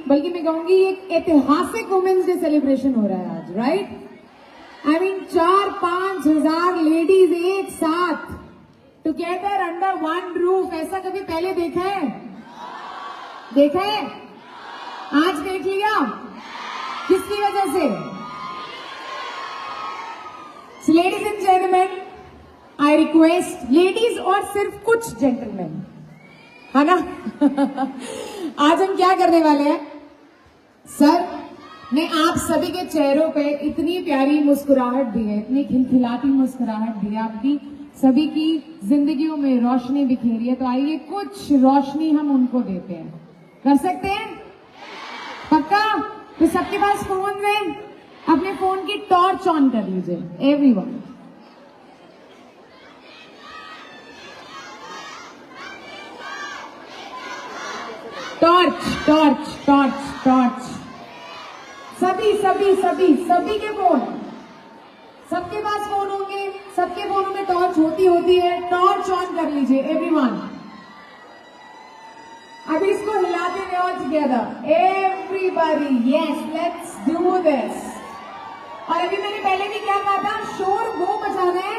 बल्कि मैं कहूंगी एक ऐतिहासिक वुमेन्स डे सेलिब्रेशन हो रहा है आज, राइट? आई मीन 4-5 हजार लेडीज एक साथ टुगेदर अंडर वन रूफ, ऐसा कभी पहले देखा है? देखा है? आज देख लिया। किसकी वजह से? Ladies and gentleman, I request ladies और सिर्फ कुछ जेंटलमैन, है ना? आज हम क्या करने वाले हैं सर? ने आप सभी के चेहरों पे इतनी प्यारी मुस्कुराहट दी है, इतनी खिलखिलाती मुस्कुराहट दी है, आपकी सभी की जिंदगियों में रोशनी बिखेरी है। तो आइए कुछ रोशनी हम उनको देते हैं। कर सकते हैं? पक्का? तो सबके पास फोन में अपने फोन की टॉर्च ऑन कर लीजिए everyone. Torch torch torch torch, सभी सभी सभी सभी के फोन, सबके पास फोन होंगे, सबके फोनों में टॉर्च होती है। टॉर्च ऑन कर लीजिए एवरीवन। अभी इसको हिलाते हुए all together everybody, yes let's do this. और अभी मैंने पहले भी क्या कहा था, शोर वो मचाना है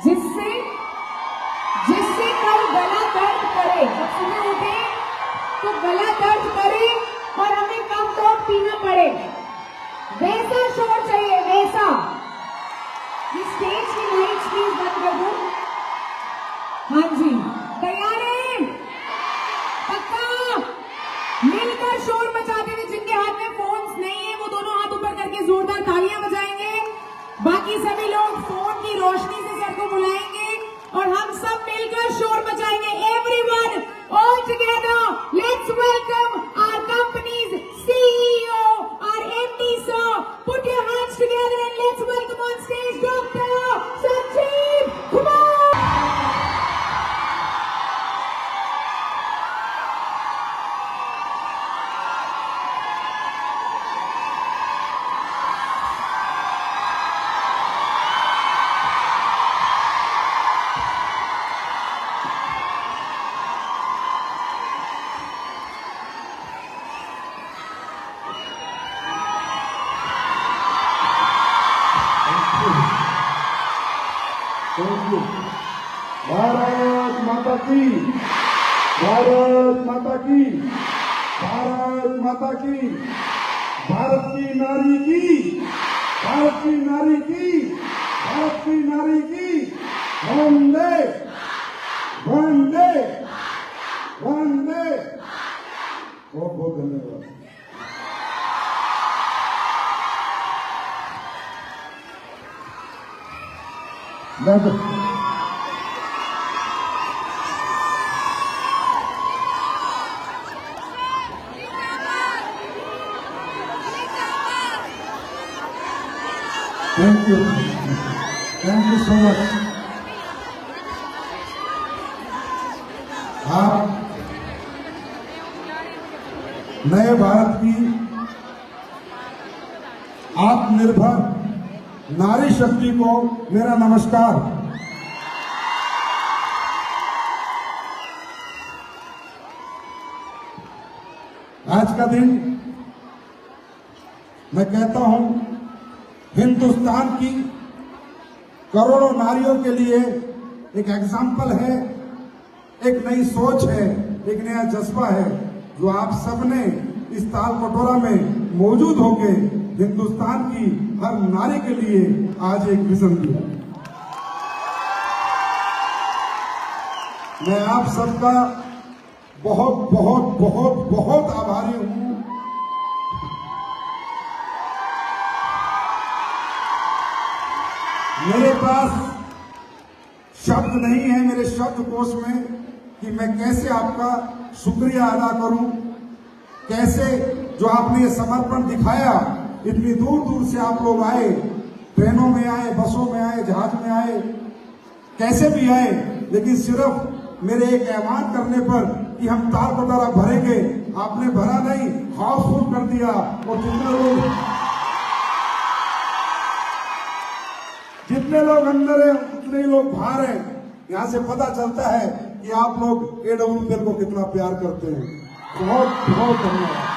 जिससे कल गला दर्द करे। जब सुबह उठे तो गला दर्द करे और हमें कम तो पीना पड़े, वैसा शोर चाहिए, वैसा। ये स्टेज की लाइट्स प्लीज बंद कर दो। हाँ जी, तैयार है? पक्का? मिलकर शोर मचाते हुए, जिनके हाथ में फोन्स नहीं है वो दोनों हाथ ऊपर करके जोरदार तालियां बजाएंगे। बाकी सभी लोग फोन की रोशनी से सर को बुलाएंगे और हम सब मिलकर शोर मचाएंगे। Everyone all together, let's welcome our company's CEO, our MD sir. Put your hands together and let's welcome on stage Dr. Sanjeev Kumar. Bharat माता की, भारत माता की, भारत माता की, भारत की नारी की, भारत की नारी की, भारत की नारी की, वंदे वंदे वंदे। बहुत बहुत धन्यवाद। Thank you so much. आप नए भारत की आत्मनिर्भर नारी शक्ति को मेरा नमस्कार। आज का दिन मैं कहता हूं हिंदुस्तान की करोड़ों नारियों के लिए एक एग्जाम्पल है, एक नई सोच है, एक नया जज्बा है जो आप सबने इस ताल कटोरा में मौजूद होके हिंदुस्तान की हर नारी के लिए आज एक विजन दिया। मैं आप सबका बहुत बहुत बहुत बहुत आभारी हूं। मेरे पास शब्द नहीं है मेरे शब्दकोश में कि मैं कैसे आपका शुक्रिया अदा करूं, कैसे जो आपने ये समर्पण दिखाया, इतनी दूर दूर से आप लोग आए, ट्रेनों में आए, बसों में आए, जहाज में आए, कैसे भी आए, लेकिन सिर्फ मेरे एक ऐलान करने पर कि हम ताल कटोरा भरेंगे, आपने भरा नहीं, हाउसफुल कर दिया। और जितने लोग अंदर है उतने ही लोग बाहर हैं। यहाँ से पता चलता है कि आप लोग AWPL को कितना प्यार करते हैं। बहुत बहुत धन्यवाद।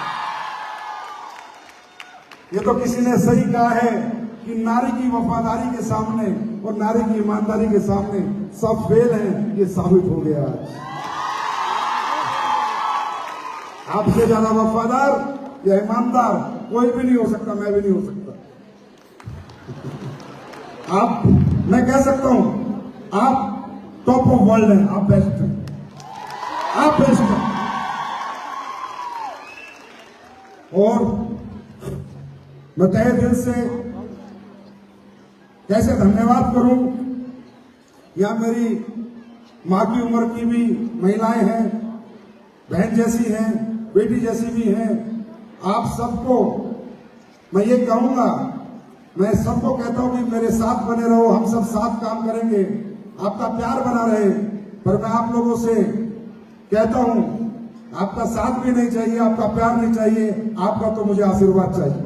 ये तो किसी ने सही कहा है कि नारी की वफादारी के सामने और नारी की ईमानदारी के सामने सब फेल हैं। ये साबित हो गया आज। आपसे ज्यादा वफादार या ईमानदार कोई भी नहीं हो सकता, मैं भी नहीं हो सकता। आप, मैं कह सकता हूं, आप टॉप ऑफ वर्ल्ड हैं, आप बेस्ट हैं, आप बेस्ट हैं। और मैं तहे दिल से कैसे धन्यवाद करूं, या मेरी मां की उम्र की भी महिलाएं हैं, बहन जैसी हैं, बेटी जैसी भी हैं। आप सबको मैं ये कहूंगा, मैं सबको कहता हूं कि मेरे साथ बने रहो, हम सब साथ काम करेंगे, आपका प्यार बना रहे। पर मैं आप लोगों से कहता हूं, आपका साथ भी नहीं चाहिए, आपका प्यार नहीं चाहिए, आपका तो मुझे आशीर्वाद चाहिए।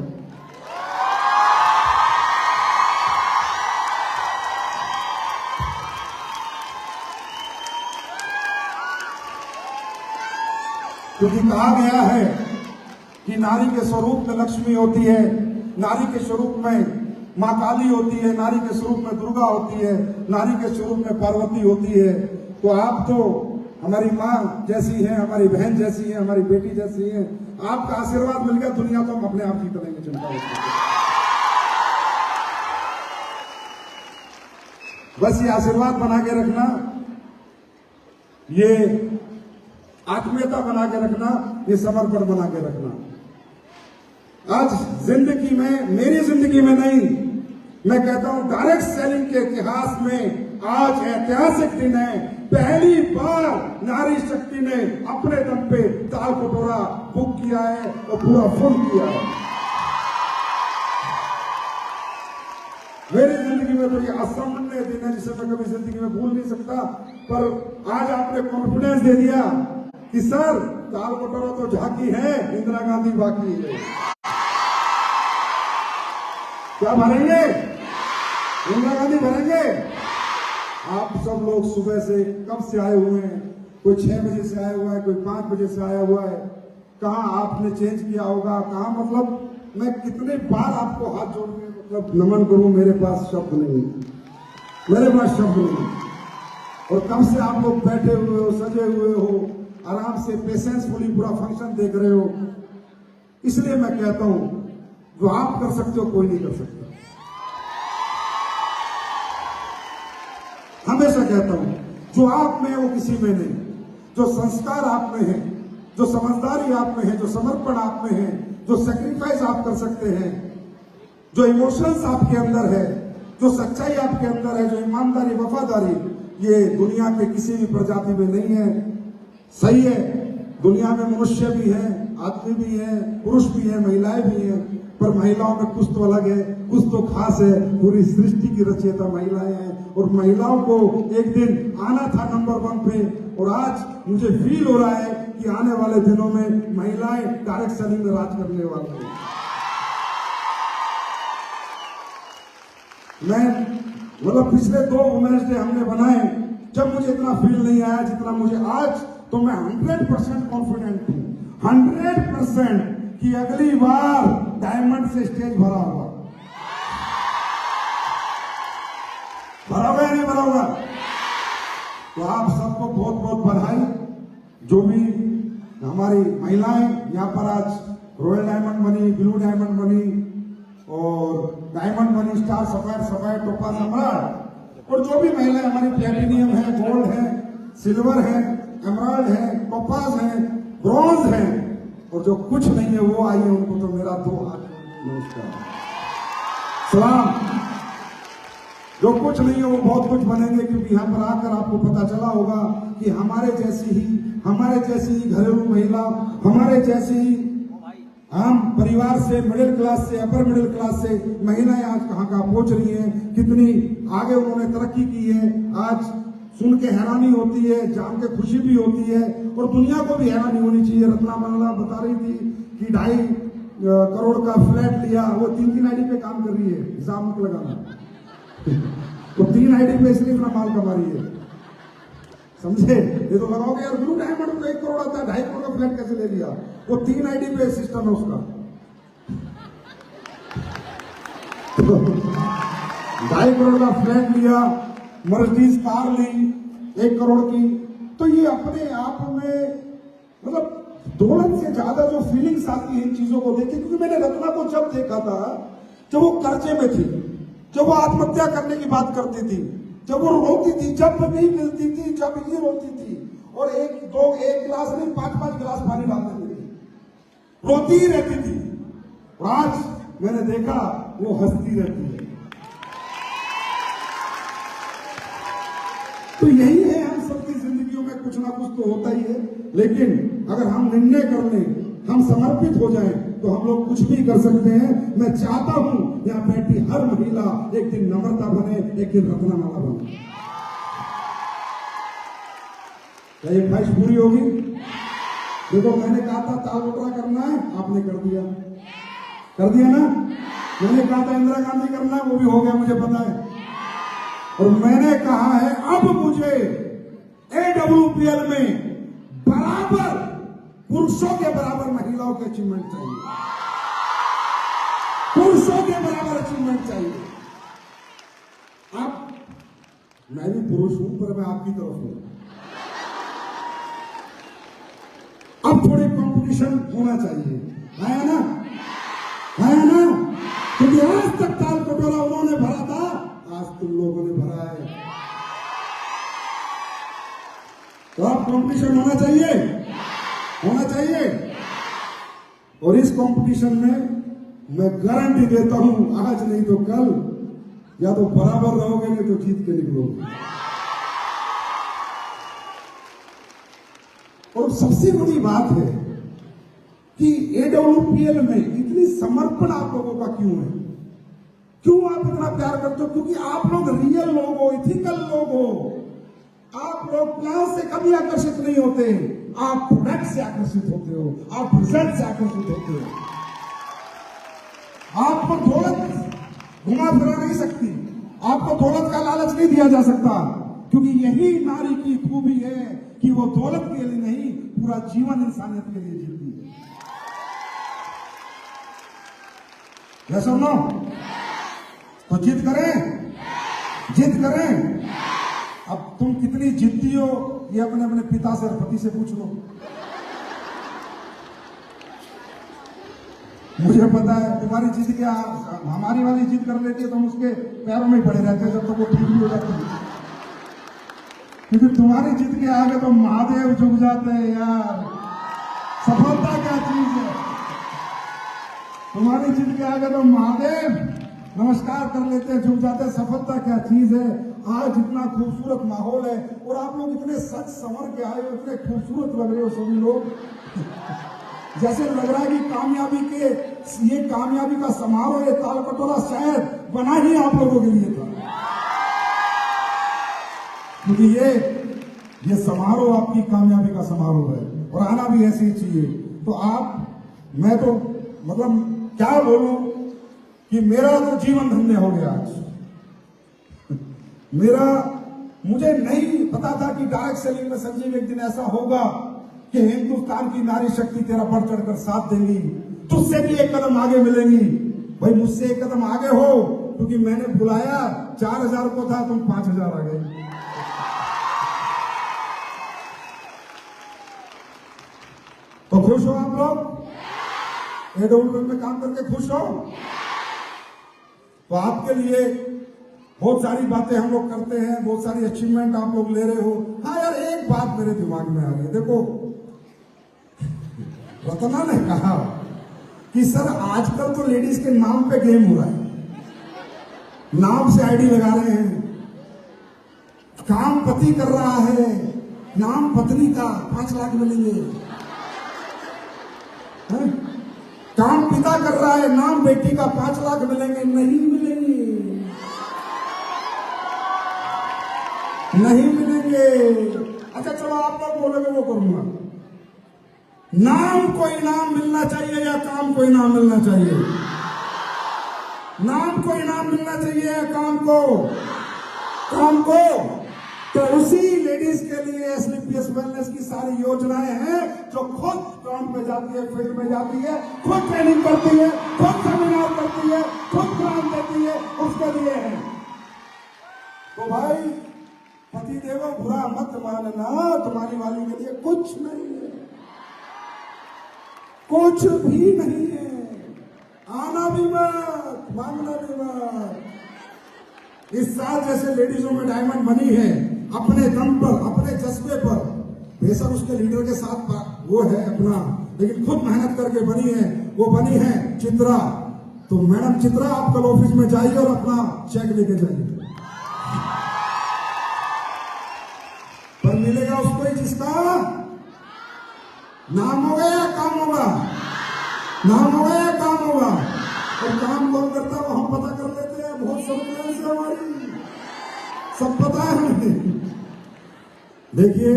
क्योंकि कहा गया है कि नारी के स्वरूप में लक्ष्मी होती है, नारी के स्वरूप में मां काली होती है, नारी के स्वरूप में दुर्गा होती है, नारी के स्वरूप में पार्वती होती है। तो आप तो हमारी मां जैसी हैं, हमारी बहन जैसी हैं, हमारी बेटी जैसी हैं। आपका आशीर्वाद मिल गया, दुनिया तो हम अपने आप जीत लेंगे, चिंता मत कीजिए। बस ये आशीर्वाद बना के रखना, ये आत्मीयता बना के रखना, ये समर्पण बना के रखना। आज जिंदगी में, मेरी जिंदगी में नहीं, मैं कहता हूं डायरेक्ट सेलिंग के इतिहास में आज ऐतिहासिक दिन है। पहली बार नारी शक्ति ने अपने दम पे दाल कटोरा बुक किया है और पूरा फुल किया है। मेरी जिंदगी में तो ये असामान्य दिन है, जिसे मैं कभी जिंदगी में भूल नहीं सकता। पर आज आपने कॉन्फिडेंस दे दिया कि सर दाल कटोरा तो झांकी है, इंदिरा गांधी बाकी है। क्या भरेंगे? इंदिरा गांधी भरेंगे। आप सब लोग सुबह से कब से आए हुए हैं? कोई 6 बजे से आया हुआ है, कोई 5 बजे से आया हुआ है। कहाँ आपने चेंज किया होगा, कहाँ, मतलब मैं कितने बार आपको हाथ जोड़ के मतलब नमन करूं, मेरे पास शब्द नहीं, मेरे पास शब्द नहीं। और कब से आप लोग बैठे हुए हो, सजे हुए हो, आराम से पेशेंसफुली पूरा फंक्शन देख रहे हो। इसलिए मैं कहता हूं, जो आप कर सकते हो कोई नहीं कर सकता। हमेशा कहता हूं, जो आप में है वो किसी में नहीं। जो संस्कार आप में है, जो समझदारी आप में है, जो समर्पण आप में है, जो सेक्रीफाइस आप कर सकते हैं, जो इमोशंस आपके अंदर है, जो सच्चाई आपके अंदर है, जो ईमानदारी, वफादारी, ये दुनिया के किसी भी प्रजाति में नहीं है। सही है, दुनिया में मनुष्य भी हैं, आदमी भी हैं, पुरुष भी हैं, महिलाएं भी हैं, पर महिलाओं में कुछ तो अलग है, कुछ तो खास है। पूरी सृष्टि की रचयिता महिलाएं हैं और महिलाओं को एक दिन आना था नंबर 1 पे। और आज मुझे फील हो रहा है कि आने वाले दिनों में महिलाएं डायरेक्ट सेलिंग में राज करने वाली हैं। मैं मतलब पिछले 2 वुमेन्स डे हमने बनाए, जब मुझे इतना फील नहीं आया जितना मुझे आज, तो मैं 100% कॉन्फिडेंट हूं, 100% कि अगली बार डायमंड से स्टेज भरा होगा। भरा होगा या नहीं भरा होगा? तो आप सबको बहुत बहुत बधाई। जो भी हमारी महिलाएं यहाँ पर आज रॉयल डायमंड बनी, ब्लू डायमंड बनी और डायमंड बनी, star, sapphire, sapphire, topaz, emerald, और जो भी महिलाएं हमारी प्लेटिनियम है, गोल्ड है, सिल्वर है, एमराल्ड है, टोपाज है, ब्रॉन्ज है, और जो कुछ नहीं है वो आई है, उनको तो मेरा 2 हाथ नमस्कार, सलाम। जो कुछ नहीं है वो बहुत कुछ बनेंगे, क्योंकि यहाँ पर आकर आपको पता चला होगा कि हमारे जैसी ही घरेलू महिला, हमारे जैसी ही हम परिवार से, मिडिल क्लास से, अपर मिडिल क्लास से महिलाएं आज कहाँ पहुंच रही हैं, कितनी आगे उन्होंने तरक्की की है। आज सुन के हैरानी होती है, जान के खुशी भी होती है, और दुनिया को भी हैरानी होनी चाहिए। रत्ना बनला बता रही थी कि 2.5 करोड़ का फ्लैट लिया, वो 3 आईडी पे काम कर रही है, हिसाब मत लगाना। तो 3 आईडी पे इसलिए इतना माल कमा रही है, समझे? ये तो लगाओगे यार, ब्लू डायमंड में 1 करोड़ आता है, 2.5 करोड़ का फ्लैट कैसे ले लिया? वो 3 आईडी पे सिस्टम है उसका। तो 2.5 करोड़ का फ्लैट लिया, मर्सिडीज कार ली 1 करोड़ की। तो ये अपने आप में मतलब दौलत से ज्यादा जो फीलिंग्स आती है इन चीजों को देख के, क्योंकि मैंने रत्ना को जब देखा था, जब वो कर्जे में थी, जब वो आत्महत्या करने की बात करती थी, जब वो रोती थी, जब नहीं मिलती थी, जब ही रोती थी, और एक गिलास नहीं 5-5 गिलास पानी डाल देती थी, रोती ही रहती थी। और आज मैंने देखा वो हंसती रहती है। तो यही है, हम सबकी जिंदगियों में कुछ ना कुछ तो होता ही है, लेकिन अगर हम निर्णय कर लें, हम समर्पित हो जाएं, तो हम लोग कुछ भी कर सकते हैं। मैं चाहता हूं यहां बैठी हर महिला एक दिन नम्रता बने, एक दिन रत्नमाला बने। क्या ये ख्वाहिश पूरी होगी? देखो, मैंने कहा था ताल बटरा करना है, आपने कर दिया ना। मैंने कहा था इंदिरा गांधी करना है, वो भी हो गया, मुझे पता है। और मैंने कहा है अब मुझे AWPL में बराबर पुरुषों के बराबर महिलाओं के अचीवमेंट चाहिए, पुरुषों के बराबर अचीवमेंट चाहिए। अब मैं भी पुरुष हूं, पर मैं आपकी तरफ हूं। अब थोड़ी कंपटीशन होना चाहिए, है ना? क्योंकि आज तक ताल कटोरा उन्होंने भरा था, आज तुम लोगों ने भरा है। तो अब कंपटीशन होना चाहिए। और इस कंपटीशन में मैं गारंटी देता हूं, आज नहीं तो कल या तो बराबर रहोगे, नहीं तो जीत के निकलोगे। और सबसे बड़ी बात है कि AWPL में इतनी समर्पण आप लोगों का क्यों है? क्यों आप इतना प्यार करते हो? क्योंकि आप लोग रियल लोग हो, इथिकल लोग हो। आप लोग प्लान से कभी आकर्षित नहीं होते, आप प्रोडक्ट से आकर्षित होते हो, आप रिजल्ट से आकर्षित होते हो। आपको दौलत घुमा फिरा नहीं सकती, आपको दौलत का लालच नहीं दिया जा सकता, क्योंकि यही नारी की खूबी है कि वो दौलत के लिए नहीं, पूरा जीवन इंसानियत के लिए जीती है। यस और नो? तो जिद करें। अब तुम कितनी जिद्दी हो, ये अपने अपने पिता से और पति से पूछ लो। मुझे पता है तुम्हारी जिद क्या, हमारी वाली जिद कर लेती है तो हम उसके पैरों में पड़े रहते हैं जब तक वो ठीक नहीं हो जाती है। क्योंकि तुम्हारी जिद के आगे तो महादेव झुक जाते हैं यार। सफलता क्या चीज है? तुम्हारी जिद के आगे तो महादेव नमस्कार कर लेते हैं, झुक जाते हैं। सफलता क्या चीज है? आज इतना खूबसूरत माहौल है और आप लोग इतने सच संवर के आए हो, इतने खूबसूरत लग रहे हो सभी लोग। जैसे लग रहा है कि ये कामयाबी का समारोह, ये ताल कटोरा शायद बना ही आप लोगों के लिए था, क्योंकि ये समारोह आपकी कामयाबी का समारोह है और आना भी ऐसे ही चाहिए। तो मैं तो मतलब क्या बोलूं कि मेरा तो जीवन धन्य हो गया आज। मुझे नहीं पता था कि डायरेक्ट सेलिंग में संजीव एक दिन ऐसा होगा कि हिंदुस्तान की नारी शक्ति तेरा बढ़ चढ़कर साथ देंगी, तुझसे भी एक कदम आगे मिलेंगी। भाई मुझसे एक कदम आगे हो, क्योंकि मैंने बुलाया 4000 को था, तुम 5000 आ गए। तो खुश हो आप लोग? AWPL में काम करके खुश हो? तो आपके लिए बहुत सारी बातें हम लोग करते हैं, बहुत सारी अचीवमेंट आप लोग ले रहे हो। हाँ यार, एक बात मेरे दिमाग में आ रही है। देखो, रत्ना ने कहा कि सर आजकल तो लेडीज के नाम पे गेम हो रहा है, नाम से आईडी लगा रहे हैं, काम पति कर रहा है, नाम पत्नी का 5 लाख मिलेंगे, काम पिता कर रहा है, नाम बेटी का 5 लाख मिलेंगे। नहीं मिलेंगे। अच्छा चलो, आप लोग बोलोगे वो करूंगा। नाम को इनाम मिलना चाहिए या काम को इनाम मिलना चाहिए? नाम को इनाम मिलना चाहिए या काम को? तो उसी लेडीज के लिए एसलीपीएस वेलनेस की सारी योजनाएं हैं जो खुद ग्राउंड पे जाती है, फील्ड में जाती है, खुद ट्रेनिंग करती है, खुद सेमिनार करती है, खुद प्लान देती है, उसके लिए है। तो भाई पति देवो बुरा मत मानना, तुम्हारी वाली के लिए कुछ नहीं है, कुछ भी नहीं है। आना भी मत, मांगना भी मत। इस साल जैसे लेडीजों में डायमंड बनी है, अपने दम पर, अपने जज्बे पर, बेशक उसके लीडर के साथ वो है अपना, लेकिन खुद मेहनत करके बनी है, वो बनी है चित्रा। तो मैडम चित्रा, आप कल ऑफिस में जाइए और अपना चेक लेके जाइए, पर मिलेगा उसको ही जिसका नाम होगा या काम होगा, नाम होगा या काम होगा। और काम कौन करता है वो हम पता कर लेते हैं, बहुत सर्विलेंस है हमारी, सब पता है हमें। देखिए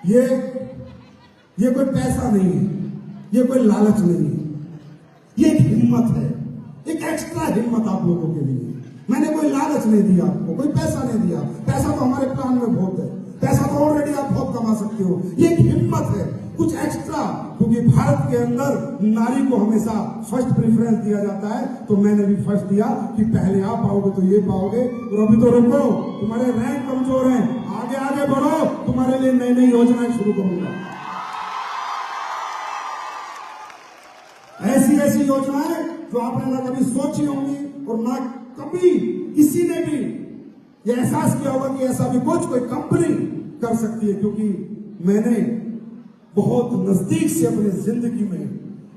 ये कोई पैसा नहीं है, ये कोई लालच नहीं है, ये एक हिम्मत है, एक एक्स्ट्रा हिम्मत आप लोगों के लिए। मैंने कोई लालच नहीं दिया आपको, कोई पैसा नहीं दिया, पैसा तो हमारे प्लान में बहुत है, पैसा तो ऑलरेडी आप बहुत कमा सकते हो। ये एक हिम्मत है, कुछ एक्स्ट्रा, क्योंकि भारत के अंदर नारी को हमेशा फर्स्ट प्रेफरेंस दिया जाता है। तो मैंने भी फर्स्ट दिया कि पहले आप पाओगे तो ये पाओगे, और अभी तो रुको, तुम्हारे रैंक कमजोर हैं, आगे आगे बढ़ो, तुम्हारे लिए नई नई योजनाएं शुरू करूंगा। ऐसी ऐसी योजनाएं जो आपने ना कभी सोची होंगी और ना कभी किसी ने भी ये एहसास किया होगा कि ऐसा भी कुछ कोई कंपनी कर सकती है। क्योंकि मैंने बहुत नजदीक से अपनी जिंदगी में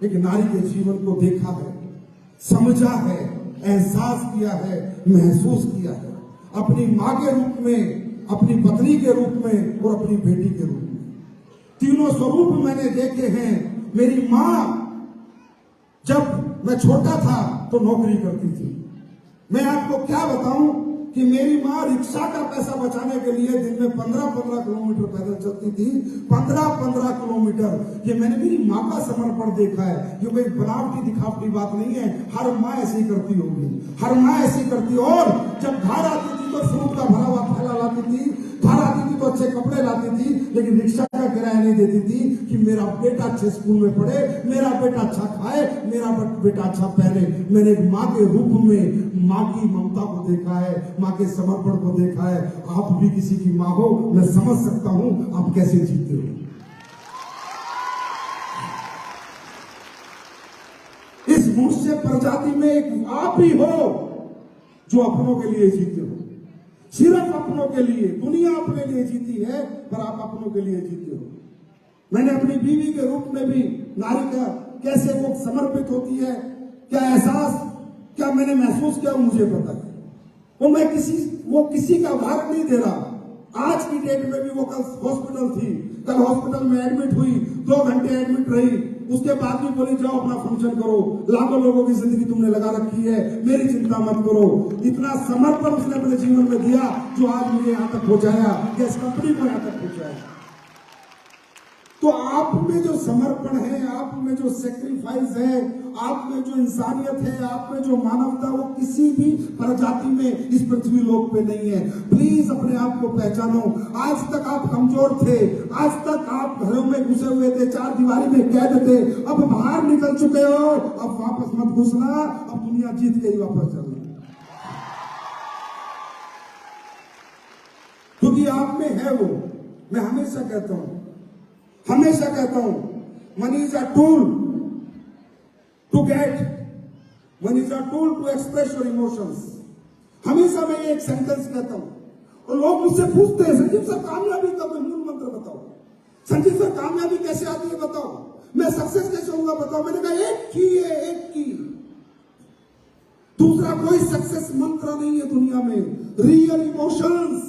एक नारी के जीवन को देखा है, समझा है, एहसास किया है, महसूस किया है, अपनी मां के रूप में, अपनी पत्नी के रूप में और अपनी बेटी के रूप में। तीनों स्वरूप मैंने देखे हैं। मेरी मां जब मैं छोटा था तो नौकरी करती थी। मैं आपको क्या बताऊं कि मेरी माँ रिक्शा का पैसा बचाने के लिए दिन में 15-15 किलोमीटर पैदल चलती थी, 15-15 किलोमीटर। ये मैंने मेरी माँ का समर्पण देखा है। ये कोई बनावटी दिखावटी बात नहीं है, हर माँ ऐसी करती होगी, हर माँ ऐसी करती। और जब घर आती थी तो फ्रूट का भरा हुआ थैला लाती थी, घर आती थी तो अच्छे कपड़े लाती थी, लेकिन रिक्शा का किराया नहीं देती थी कि मेरा बेटा अच्छे स्कूल में पढ़े, मेरा बेटा अच्छा खाए, मेरा बेटा अच्छा पहने। मैंने एक माँ के रूप में माँ की ममता को देखा है, माँ के समर्पण को देखा है। आप भी किसी की माँ हो, मैं समझ सकता हूं आप कैसे जीते हो। इस मनुष्य प्रजाति में एक आप ही हो जो अपनों के लिए जीते हो, सिर्फ अपनों के लिए। दुनिया अपने लिए जीती है, पर आप अपनों के लिए जीते हो। मैंने अपनी बीवी के रूप में भी नारी का कैसे वो समर्पित होती है, क्या एहसास, क्या मैंने महसूस किया, मुझे पता है। वो किसी का भाग नहीं दे रहा। आज की डेट में भी वो कल हॉस्पिटल थी, कल हॉस्पिटल में एडमिट हुई, 2 घंटे एडमिट रही, उसके बाद भी बोली जाओ अपना फंक्शन करो, लाखों लोगों की जिंदगी तुमने लगा रखी है, मेरी चिंता मत करो। इतना समर्पण उसने अपने जीवन में दिया जो आज मुझे यहाँ तक पहुंचाया, इस कंपनी को यहाँ तक पहुंचाया। तो आप में जो समर्पण है, आप में जो सेक्रीफाइस है, आप में जो इंसानियत है, आप में जो मानवता, वो किसी भी प्रजाति में इस पृथ्वी लोक पे नहीं है। प्लीज अपने आप को पहचानो। आज तक आप कमजोर थे, आज तक आप घरों में घुसे हुए थे, 4 दीवारी में कैद थे, अब बाहर निकल चुके हो। अब वापस मत घुसना, अब दुनिया जीत के ही वापस चलना, क्योंकि आप में है वो। मैं हमेशा कहता हूं, money is a tool to get, money is a tool to express your emotions. हमेशा मैं एक सेंटेंस कहता हूं, और लोग मुझसे पूछते हैं, संजीव सर कामयाबी का कोई मूल मंत्र बताओ, संजीव सर कामयाबी कैसे आती है बताओ, मैं सक्सेस कैसे होऊंगा बताओ। मैंने कहा एक की है, एक की, दूसरा कोई सक्सेस मंत्र नहीं है दुनिया में। Real emotions,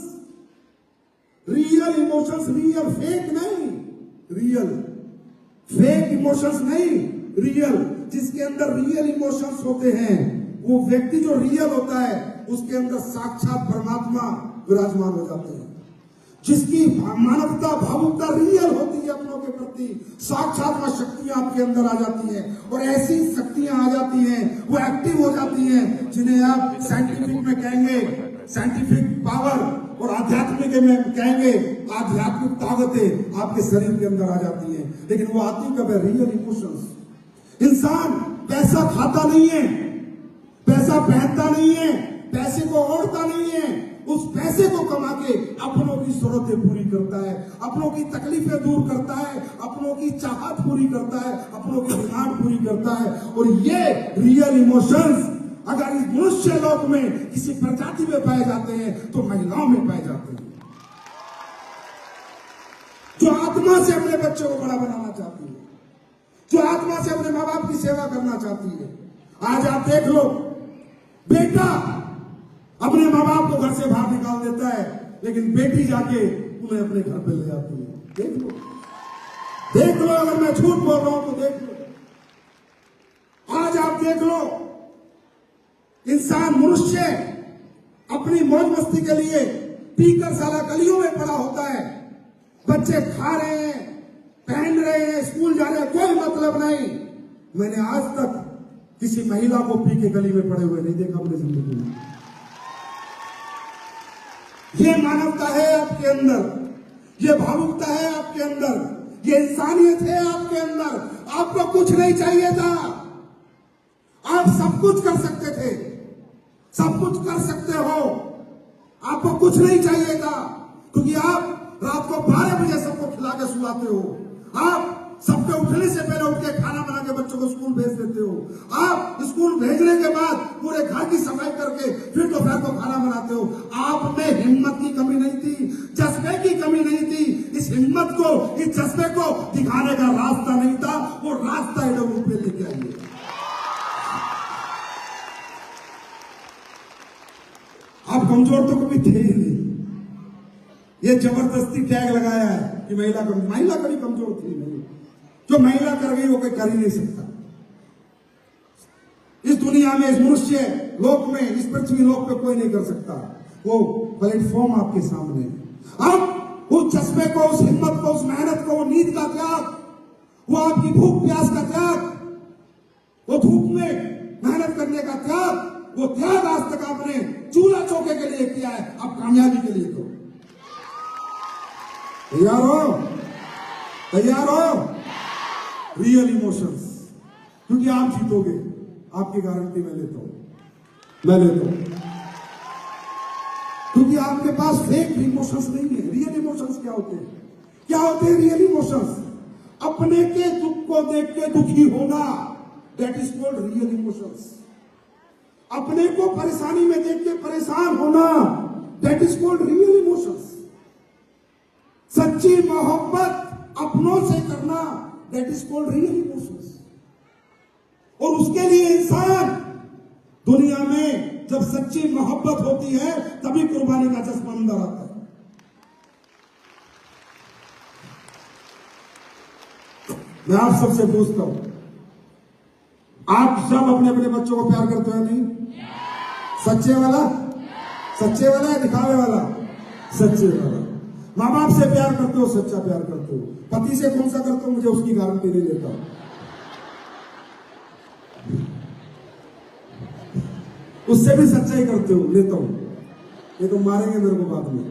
real emotions, real fake नहीं, रियल फेक इमोशंस नहीं, रियल। जिसके अंदर रियल इमोशंस होते हैं, वो व्यक्ति जो रियल होता है, उसके अंदर साक्षात परमात्मा विराजमान हो जाते हैं। जिसकी मानवता, भावुकता रियल होती है अपनों के प्रति, साक्षात वह शक्तियां आपके अंदर आ जाती हैं, और ऐसी शक्तियां आ जाती हैं, वो एक्टिव हो जाती हैं, जिन्हें आप साइंटिफिक में कहेंगे साइंटिफिक पावर और आध्यात्मिक में कहेंगे आध्यात्मिक ताकतें आपके शरीर के अंदर आ जाती हैं, लेकिन वो आती कब है? Real emotions. इंसान पैसा खाता नहीं है, पैसा पहनता नहीं है, पैसे को ओढ़ता नहीं है, उस पैसे को कमा के अपनों की जरूरतें पूरी करता है, अपनों की तकलीफें दूर करता है, अपनों की चाहत पूरी करता है, अपनों की डिमांड पूरी करता है। और ये रियल इमोशंस अगर इस मनुष्य लोक में किसी प्रजाति में पाए जाते हैं तो महिलाओं में पाए जाते हैं, जो आत्मा से अपने बच्चों को बड़ा बनाना चाहती है, जो आत्मा से अपने माँ बाप की सेवा करना चाहती है। आज आप देख लो, बेटा अपने माँ बाप को घर से बाहर निकाल देता है, लेकिन बेटी जाके उन्हें अपने घर पे ले आती है। देख लो, देख लो, अगर मैं झूठ बोल रहा हूं तो देख लो। आज आप देख लो, इंसान मनुष्य अपनी मौज मस्ती के लिए पीकर साला गलियों में पड़ा होता है। बच्चे खा रहे हैं, पहन रहे हैं, स्कूल जा रहे हैं, कोई मतलब नहीं। मैंने आज तक किसी महिला को पी के गली में पड़े हुए नहीं देखा अपनी जिंदगी में। ये मानवता है आपके अंदर, ये भावुकता है आपके अंदर, ये इंसानियत है आपके अंदर। आपको कुछ नहीं चाहिए था, आप सब कुछ कर सकते थे, सब कुछ कर सकते हो। आपको कुछ नहीं चाहिए था, क्योंकि आप रात को 12 बजे सबको खिला के सुलाते हो। आप सबके उठने से पहले उठ के खाना बना के बच्चों को स्कूल भेज देते हो। आप स्कूल भेजने के बाद पूरे घर की सफाई करके फिर दोपहर को खाना बनाते हो। आप में हिम्मत की कमी नहीं थी, जज्बे की कमी नहीं थी। इस हिम्मत को, इस जज्बे को दिखाने का रास्ता नहीं था, वो रास्ता लोगों पे लेके आइए। आप कमजोर तो कभी थे ही नहीं, ये जबरदस्ती टैग लगाया है कि महिला कभी कमजोर थी नहीं। जो महिला कर गई वो कोई कर ही नहीं सकता। इस दुनिया में, इस मनुष्य लोक में, इस पृथ्वी लोक पे कोई नहीं कर सकता। वो प्लेटफॉर्म आपके सामने है। अब उस जज्बे को, उस हिम्मत को, उस मेहनत को, वो नींद का त्याग, वो आपकी भूख प्यास का त्याग, वो धूप में मेहनत करने का त्याग, वो त्याग आज तक आपने चूल्हा चौके के लिए किया है। अब कामयाबी के लिए करो। तैयार हो? तैयार हो? रियल इमोशंस, क्योंकि आप जीतोगे, आपकी गारंटी मैं लेता हूं, मैं लेता हूं। क्योंकि आपके पास फेक इमोशंस नहीं है। रियल इमोशंस क्या होते हैं? क्या होते हैं रियल इमोशंस? अपने के दुख को देख के दुखी होना, that is called real emotions. अपने को परेशानी में देख के परेशान होना, that is called real emotions. सच्ची मोहब्बत अपनों से करना, that is called real emotions. और उसके लिए इंसान दुनिया में जब सच्ची मोहब्बत होती है तभी कुर्बानी का जज्बा अंदर आता है। मैं आप सबसे पूछता हूं, आप सब अपने अपने बच्चों को प्यार करते हो नहीं? सच्चे वाला? सच्चे वाला है दिखावे वाला? सच्चे वाला। माँ बाप से प्यार करते हो? सच्चा प्यार करते हो? पति से कौन सा करते हो? मुझे उसकी गारंटी नहीं लेता। उससे भी सच्चाई करते हो? लेता हूं। ये तो मारेंगे मेरे को बाद में।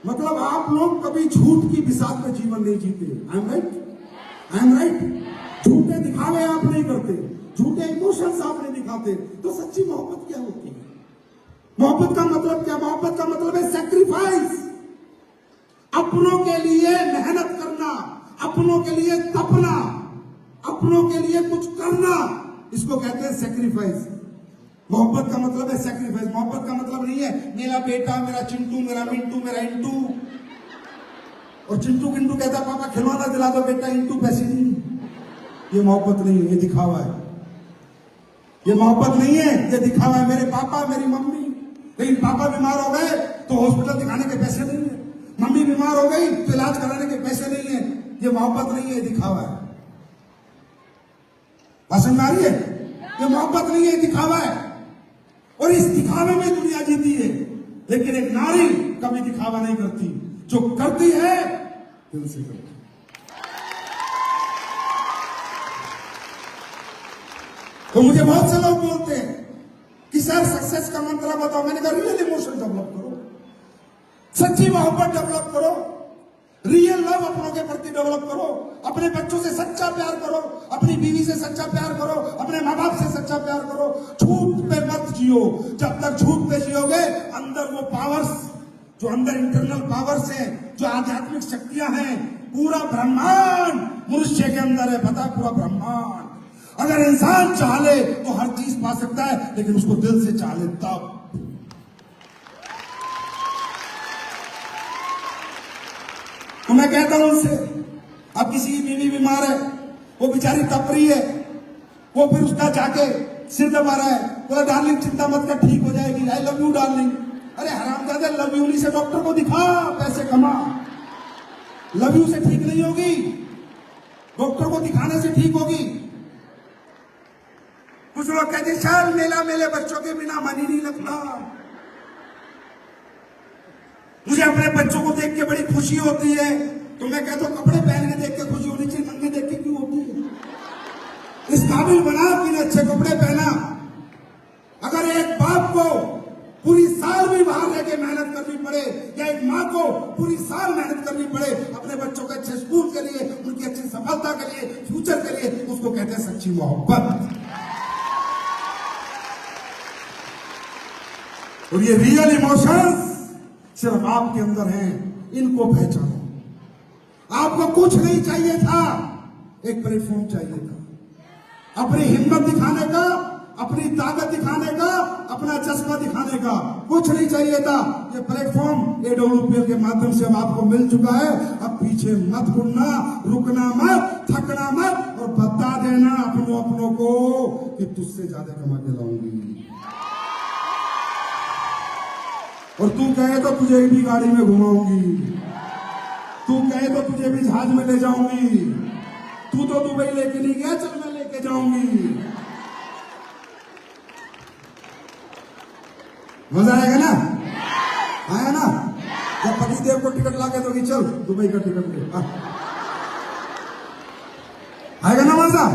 मतलब आप लोग कभी झूठ की बिसात में जीवन नहीं जीते। I am right? I am right? झूठे दिखावे आप नहीं करते, झूठे इमोशंस आप नहीं दिखाते, तो सच्ची मोहब्बत क्या होती है? मोहब्बत का मतलब क्या? मोहब्बत का मतलब है सैक्रिफाइस। अपनों के लिए मेहनत करना, अपनों के लिए तपना, अपनों के लिए कुछ करना, इसको कहते हैं सैक्रिफाइस। मोहब्बत का मतलब है सैक्रिफाइस। मोहब्बत का मतलब नहीं है मेरा बेटा, मेरा चिंटू, मेरा मिंटू, मेरा इंटू, और चिंटू किंटू कहता पापा खिलौना दिला दो, बेटा इंटू पैसे नहीं। ये मोहब्बत नहीं है, ये दिखावा है। ये मोहब्बत नहीं है, ये दिखावा है। मेरे पापा, मेरी मम्मी, लेकिन पापा बीमार हो गए तो हॉस्पिटल दिखाने के पैसे नहीं है, मम्मी बीमार हो गई तो इलाज कराने के पैसे नहीं है। ये मोहब्बत नहीं है, ये दिखावा है। समझ में आ रही है? ये मोहब्बत नहीं है, ये दिखावा है। और इस दिखावे में दुनिया जीती है। लेकिन एक नारी कभी दिखावा नहीं करती, जो करती है दिल से करती है। तो मुझे बहुत से लोग बोलते हैं कि सर सक्सेस का मंत्र बताओ। मैंने कहा रियल इमोशन डेवलप करो, सच्ची मोहब्बत डेवलप करो, रियल लव अपनों के प्रति डेवलप करो, अपने बच्चों से सच्चा प्यार करो, अपनी बीवी से सच्चा प्यार करो, अपने माँ बाप से सच्चा प्यार करो। झूठ पे मत जियो। जब तक झूठ पे जियोगे, अंदर वो पावर्स जो अंदर इंटरनल पावर्स हैं, जो आध्यात्मिक शक्तियां हैं, पूरा ब्रह्मांड मनुष्य के अंदर है। पता है, पूरा ब्रह्मांड। अगर इंसान चाहे तो हर चीज पा सकता है, लेकिन उसको दिल से चाहे तब। तो मैं कहता हूं उनसे, अब किसी की बीवी बीमार है, वो बेचारी तप रही है, वो फिर उसका जाके सिर दबा रहा है, बोला डार्लिंग चिंता मत कर, ठीक हो जाएगी, आई लव यू डार्लिंग। अरे हरामजादे, लव यू से डॉक्टर को दिखा, पैसे कमा। लव यू से ठीक नहीं होगी, डॉक्टर को दिखाने से ठीक होगी। कुछ लोग कहते चल मेला मेले, बच्चों के बिना मन ही नहीं लगता। मुझे अपने बच्चों को देख के बड़ी खुशी होती है, तो मैं कहता हूं कपड़े पहन के देख के खुशी होनी चाहिए, नंगे देख के क्यों होती है? इस काबिल बना कि अच्छे कपड़े पहना। अगर एक बाप को पूरी साल भी बाहर रह के मेहनत करनी पड़े, या एक माँ को पूरी साल मेहनत करनी पड़े अपने बच्चों के अच्छे स्कूल के लिए, उनकी अच्छी सफलता के लिए, फ्यूचर के लिए, उसको कहते हैं सच्ची मोहब्बत। और ये रियल इमोशंस सिर्फ आपके अंदर हैं, इनको पहचानो। आपको कुछ नहीं चाहिए था, एक प्लेटफॉर्म चाहिए था अपनी हिम्मत दिखाने का, अपनी ताकत दिखाने का, अपना चश्मा दिखाने का। कुछ नहीं चाहिए था। ये प्लेटफॉर्म AWPL के माध्यम से अब आपको मिल चुका है। अब पीछे मत मुड़ना, रुकना मत, थकना मत, और बता देना अपनों को कि तुझसे ज्यादा कमा के लाऊंगी। और तू कहे तो तुझे भी गाड़ी में घुमाऊंगी, तू कहे तो तुझे भी जहाज में ले जाऊंगी, तू तो दुबई लेके नहीं गया, चल मैं लेके जाऊंगी। मजा आएगा ना? आया ना? जब पतिदेव को टिकट ला के दोगी, चल दुबई का टिकट ले, आएगा ना मजा?